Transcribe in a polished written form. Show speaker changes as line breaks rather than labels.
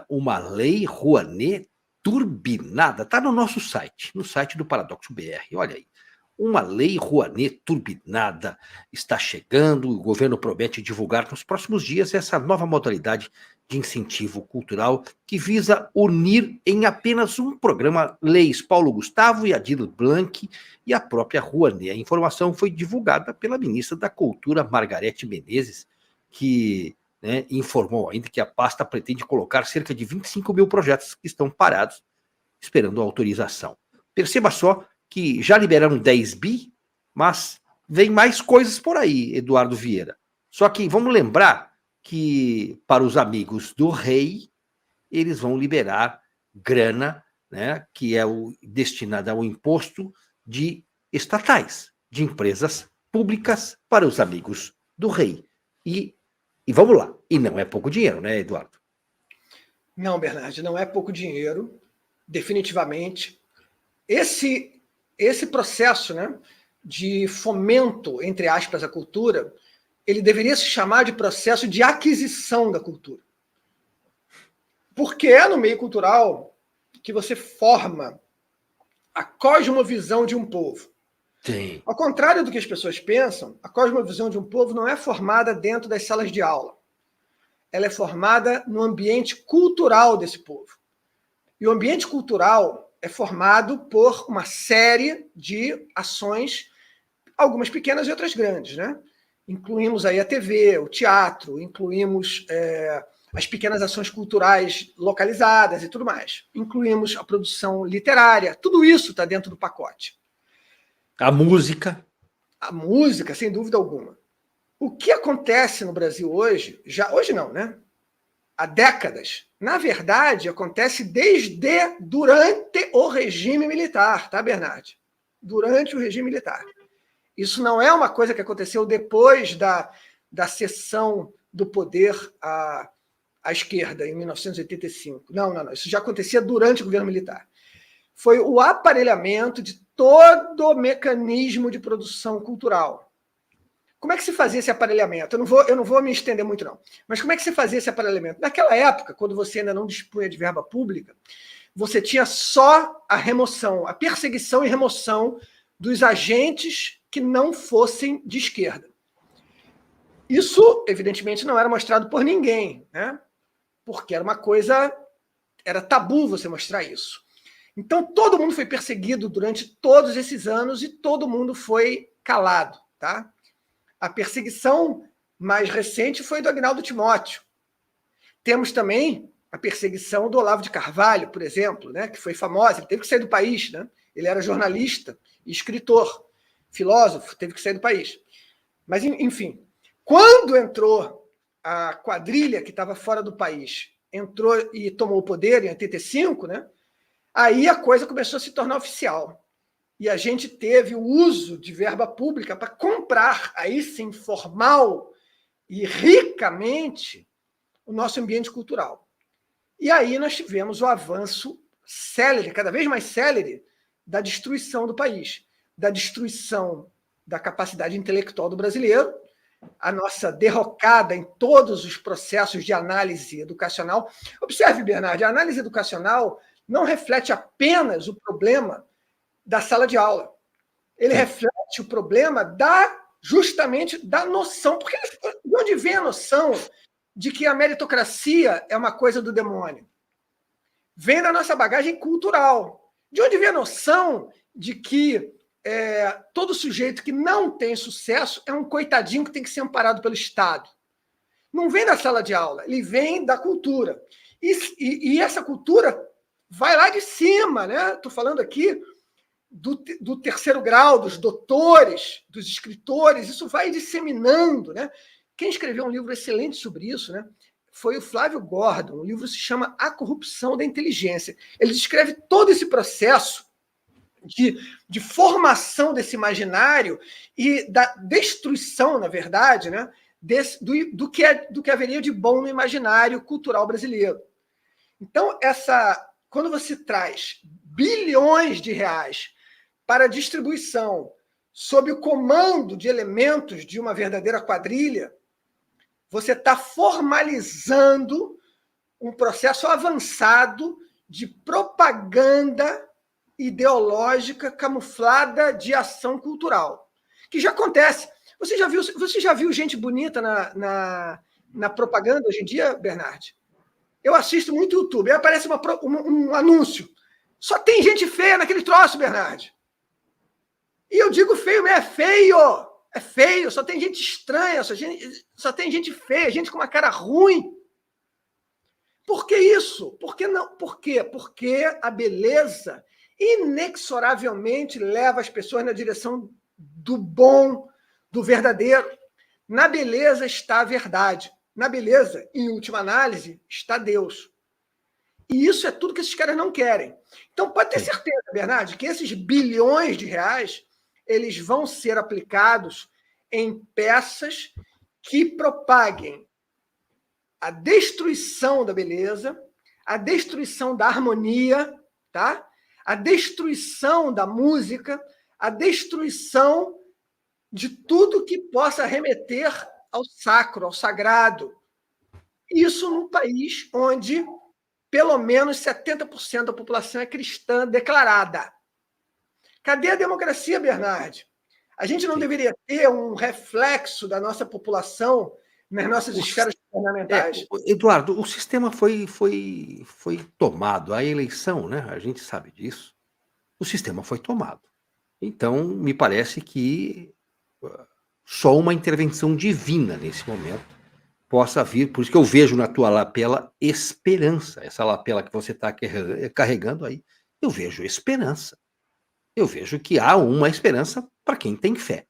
uma lei Rouanet turbinada. Está no nosso site, no site do Paradoxo BR. Olha aí. Uma lei Rouanet turbinada está chegando. O governo promete divulgar nos próximos dias essa nova modalidade de incentivo cultural que visa unir em apenas um programa leis Paulo Gustavo e Aldir Blanc e a própria Rouanet. A informação foi divulgada pela ministra da Cultura, Margarete Menezes, que informou ainda que a pasta pretende colocar cerca de 25 mil projetos que estão parados, esperando a autorização. Perceba só que já liberaram 10 bi, mas vem mais coisas por aí, Eduardo Vieira. Só que vamos lembrar que, para os amigos do rei, eles vão liberar grana, que é destinada ao imposto de estatais, de empresas públicas para os amigos do rei. E vamos lá, e não é pouco dinheiro, né, Eduardo?
Não, Bernardo, não é pouco dinheiro, definitivamente. Esse processo, de fomento, entre aspas, à cultura, ele deveria se chamar de processo de aquisição da cultura. Porque é no meio cultural que você forma a cosmovisão de um povo.
Sim.
Ao contrário do que as pessoas pensam, a cosmovisão de um povo não é formada dentro das salas de aula. Ela é formada no ambiente cultural desse povo. E o ambiente cultural é formado por uma série de ações, algumas pequenas e outras grandes, Incluímos aí a TV, o teatro, incluímos as pequenas ações culturais localizadas e tudo mais. Incluímos a produção literária, tudo isso está dentro do pacote.
A música.
A música, sem dúvida alguma. O que acontece no Brasil hoje, hoje não, há décadas, na verdade, acontece durante o regime militar, tá, Bernardo? Durante o regime militar. Isso não é uma coisa que aconteceu depois da cessão do poder à esquerda, em 1985. Não. Isso já acontecia durante o governo militar. Foi o aparelhamento de todo o mecanismo de produção cultural. Como é que se fazia esse aparelhamento? Eu não vou me estender muito, não. Mas como é que se fazia esse aparelhamento? Naquela época, quando você ainda não dispunha de verba pública, você tinha só a remoção, a perseguição e remoção dos agentes que não fossem de esquerda. Isso, evidentemente, não era mostrado por ninguém, porque era tabu você mostrar isso. Então, todo mundo foi perseguido durante todos esses anos e todo mundo foi calado, tá? A perseguição mais recente foi do Agnaldo Timóteo. Temos também a perseguição do Olavo de Carvalho, por exemplo, que foi famosa, ele teve que sair do país, Ele era jornalista e escritor, filósofo, teve que sair do país. Mas, enfim, quando entrou a quadrilha que estava fora do país, entrou e tomou o poder em 85, aí a coisa começou a se tornar oficial. E a gente teve o uso de verba pública para comprar, aí sim, formal e ricamente, o nosso ambiente cultural. E aí nós tivemos o avanço célere, cada vez mais célere, da destruição do país, da destruição da capacidade intelectual do brasileiro, a nossa derrocada em todos os processos de análise educacional. Observe, Bernardo, a análise educacional não reflete apenas o problema da sala de aula. Ele reflete o problema justamente da noção. Porque de onde vem a noção de que a meritocracia é uma coisa do demônio? Vem da nossa bagagem cultural. De onde vem a noção de que todo sujeito que não tem sucesso é um coitadinho que tem que ser amparado pelo Estado? Não vem da sala de aula, ele vem da cultura. E essa cultura vai lá de cima, Estou falando aqui do terceiro grau, dos doutores, dos escritores, isso vai disseminando, Quem escreveu um livro excelente sobre isso, foi o Flávio Gordon. O livro se chama A Corrupção da Inteligência. Ele descreve todo esse processo de formação desse imaginário e da destruição, na verdade, do que haveria de bom no imaginário cultural brasileiro. Então, quando você traz bilhões de reais para distribuição sob o comando de elementos de uma verdadeira quadrilha, você está formalizando um processo avançado de propaganda ideológica camuflada de ação cultural, que já acontece. Você já viu gente bonita na propaganda hoje em dia, Bernardi? Eu assisto muito YouTube, aí aparece um anúncio. Só tem gente feia naquele troço, Bernardi. E eu digo feio, mas é feio. É feio, só tem gente estranha, só tem gente feia, gente com uma cara ruim. Por que isso? Por que não? Por quê? Porque a beleza inexoravelmente leva as pessoas na direção do bom, do verdadeiro. Na beleza está a verdade. Na beleza, em última análise, está Deus. E isso é tudo que esses caras não querem. Então, pode ter certeza, Bernardo, que esses bilhões de reais eles vão ser aplicados em peças que propaguem a destruição da beleza, a destruição da harmonia, tá? A destruição da música, a destruição de tudo que possa remeter ao sacro, ao sagrado. Isso num país onde pelo menos 70% da população é cristã declarada. Cadê a democracia, Bernardi? A gente não deveria ter um reflexo da nossa população nas nossas esferas governamentais?
Eduardo, o sistema foi tomado, a eleição, né? A gente sabe disso. O sistema foi tomado. Então, me parece que só uma intervenção divina nesse momento possa vir, por isso que eu vejo na tua lapela esperança, essa lapela que você está carregando aí, eu vejo esperança. Eu vejo que há uma esperança para quem tem fé.